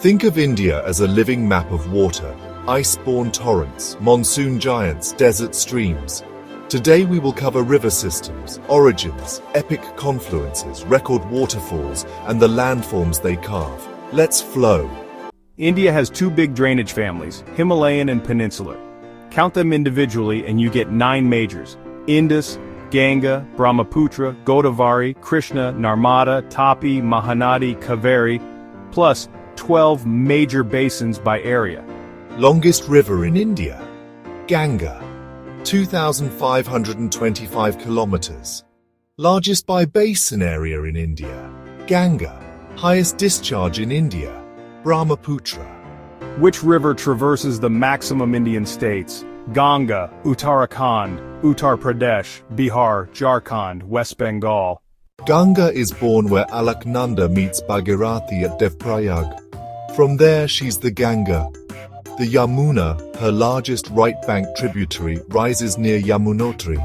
Think of India as a living map of water, ice-borne torrents, monsoon giants, desert streams. Today we will cover river systems, origins, epic confluences, record waterfalls, and the landforms they carve. Let's flow. India has two big drainage families, Himalayan and Peninsular. Count them individually and you get 9 majors: Indus, Ganga, Brahmaputra, Godavari, Krishna, Narmada, Tapi, Mahanadi, Kaveri, plus 12 major basins by area. Longest river in India? Ganga, 2,525 kilometers. Largest by basin area in India? Ganga. Highest discharge in India? Brahmaputra. Which river traverses the maximum Indian states? Ganga, Uttarakhand, Uttar Pradesh, Bihar, Jharkhand, West Bengal. Ganga is born where Alaknanda meets Bhagirathi at Devprayag. From there she's the Ganga. The Yamuna, her largest right bank tributary, rises near Yamunotri.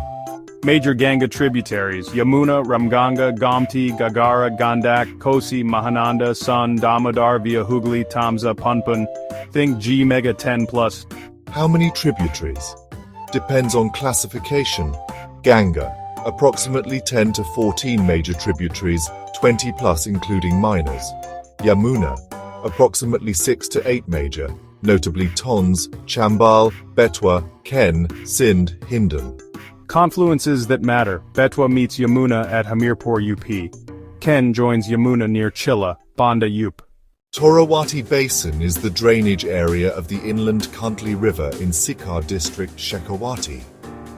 Major Ganga tributaries: Yamuna, Ramganga, Gomti, Gagara, Gandak, Kosi, Mahananda, Son, Damodar via Hooghly, Tamsa, Punpun. Think G Mega 10+. How many tributaries? Depends on classification. Ganga, approximately 10 to 14 major tributaries, 20 plus including minors. Yamuna, approximately 6 to 8 major, notably Tons, Chambal, Betwa, Ken, Sindh, Hindon. Confluences that matter: Betwa meets Yamuna at Hamirpur, UP. Ken joins Yamuna near Chilla, Banda, UP. Torawati Basin is the drainage area of the inland Kuntli River in Sikar district, Shekhawati.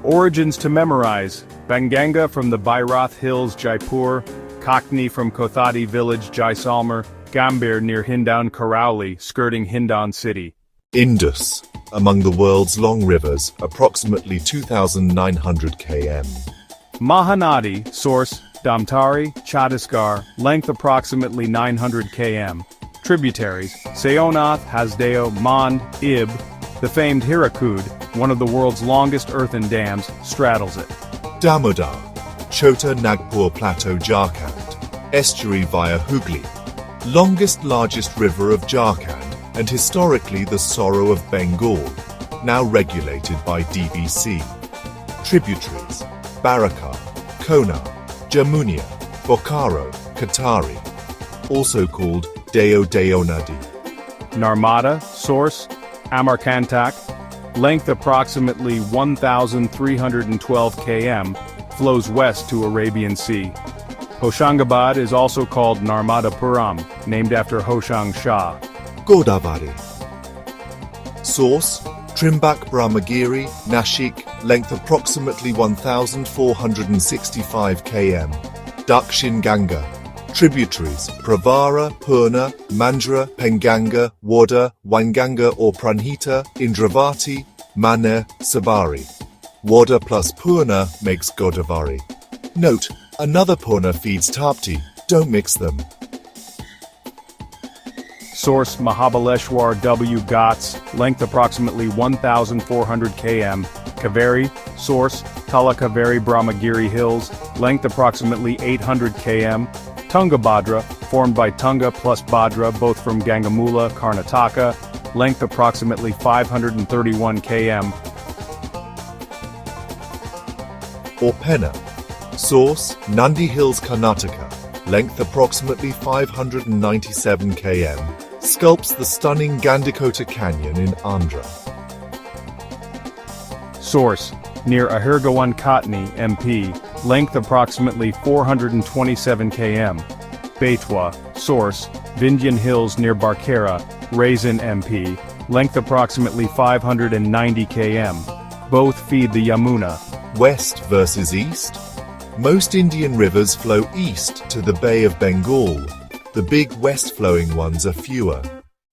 Origins to memorize: Banganga from the Bairath Hills, Jaipur; Kakni from Kothati village, Jaisalmer; Gambhir near Hindaun, Karauli, skirting Hindaun city. Indus, among the world's long rivers, approximately 2,900 km. Mahanadi, source, Damtari, Chhattisgarh, length approximately 900 km. Tributaries: Sayonath, Hasdeo, Mand, Ib. The famed Hirakud, one of the world's longest earthen dams, straddles it. Damodar, Chota Nagpur Plateau, Jharkhand. Estuary via Hooghly. Longest, largest river of Jharkhand, and historically the sorrow of Bengal, now regulated by DBC. Tributaries: Barakar, Konar, Jamunia, Bokaro, Katari. Also called Deo Nadi. Narmada, source, Amarkantak, length approximately 1,312 km, flows west to Arabian Sea. Hoshangabad is also called Narmadapuram, named after Hoshang Shah. Godavari. Source: Trimbak Brahmagiri, Nashik, length approximately 1,465 km. Dakshin Ganga. Tributaries: Pravara, Purna, Mandra, Penganga, Wada, Wanganga or Pranhita, Indravati, Maner, Sabari. Wada plus Purna makes Godavari. Note: another Purna feeds Tapti, don't mix them. Source: Mahabaleshwar W. Ghats, length approximately 1,400 km. Kaveri, source, Tala Kaveri Brahmagiri Hills, length approximately 800 km. Tungabhadra, formed by Tunga plus Bhadra, both from Gangamula, Karnataka, length approximately 531 km. Orpenna. Source: Nandi Hills, Karnataka, length approximately 597 km. Sculpts the stunning Gandikota Canyon in Andhra. Source: near Ahirgaon Katni, MP, length approximately 427 km. Betwa, source, Vindhyan Hills near Barkera, Raisin, MP, length approximately 590 km. Both feed the Yamuna. West versus east? Most Indian rivers flow east to the Bay of Bengal. The big west-flowing ones are fewer.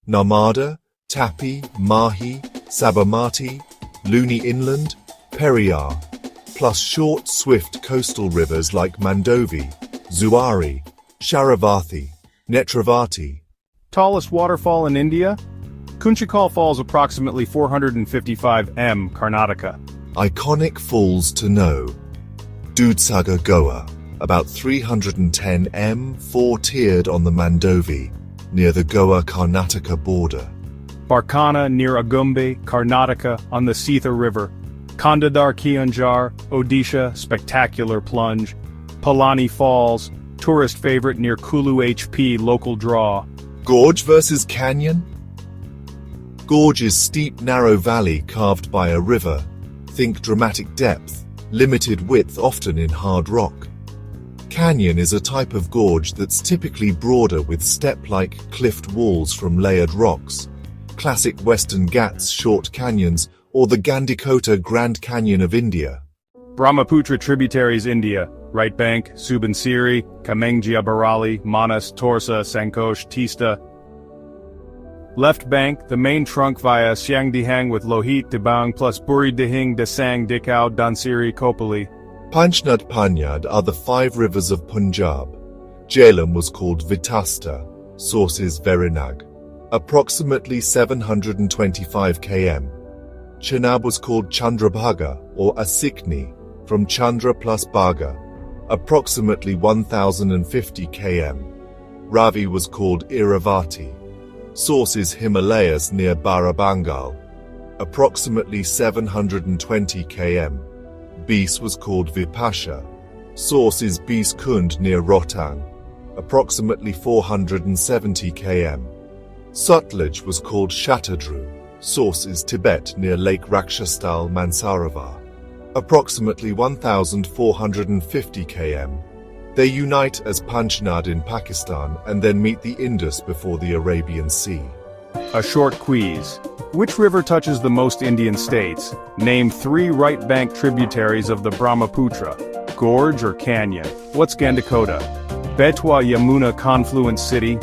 Narmada, Tapi, Mahi, Sabarmati, Luni Inland, Periyar, plus short, swift coastal rivers like Mandovi, Zuari, Sharavathi, Netravati. Tallest waterfall in India? Kunchikal Falls, approximately 455 m, Karnataka. Iconic falls to know. Dudhsagar, Goa, about 310 m, 4-tiered on the Mandovi. near the Goa-Karnataka border. Barkana near Agumbe, Karnataka, on the Sitha River. Kondadar Kianjar, Odisha, spectacular plunge. Palani Falls, tourist favorite near Kulu HP, local draw. Gorge versus canyon? Gorge is steep, narrow valley carved by a river. Think dramatic depth, limited width, often in hard rock. Canyon is a type of gorge that's typically broader with step-like cliffed walls from layered rocks. Classic Western Ghats short canyons or the Gandikota Grand Canyon of India. Brahmaputra tributaries India, right bank, Subansiri, Kamengia Barali, Manas, Torsa, Sankosh, Tista. Left bank, the main trunk via Siangdihang with Lohit, Dibang plus Buri Dihing, Desang, Dikau, Dansiri, Kopali. Panchnud Panyad are the 5 rivers of Punjab. Jhelum was called Vitasta, sources Verinag. Approximately 725 km. Chenab was called Chandrabhaga or Asikni, from Chandra plus Bhaga, approximately 1050 km. Ravi was called Iravati. Sources Himalayas near Barabangal, approximately 720 km. Beas was called Vipasha. Sources Beas Kund near Rohtang, approximately 470 km. Sutlej was called Shatadru. Sources Tibet near Lake Rakshastal, Mansaravar, approximately 1450 km. They unite as Panchnud in Pakistan and then meet the Indus before the Arabian Sea. A short quiz. Which river touches the most Indian states? Name 3 right bank tributaries of the Brahmaputra. Gorge or canyon? What's Gandikota? Betwa Yamuna confluence city,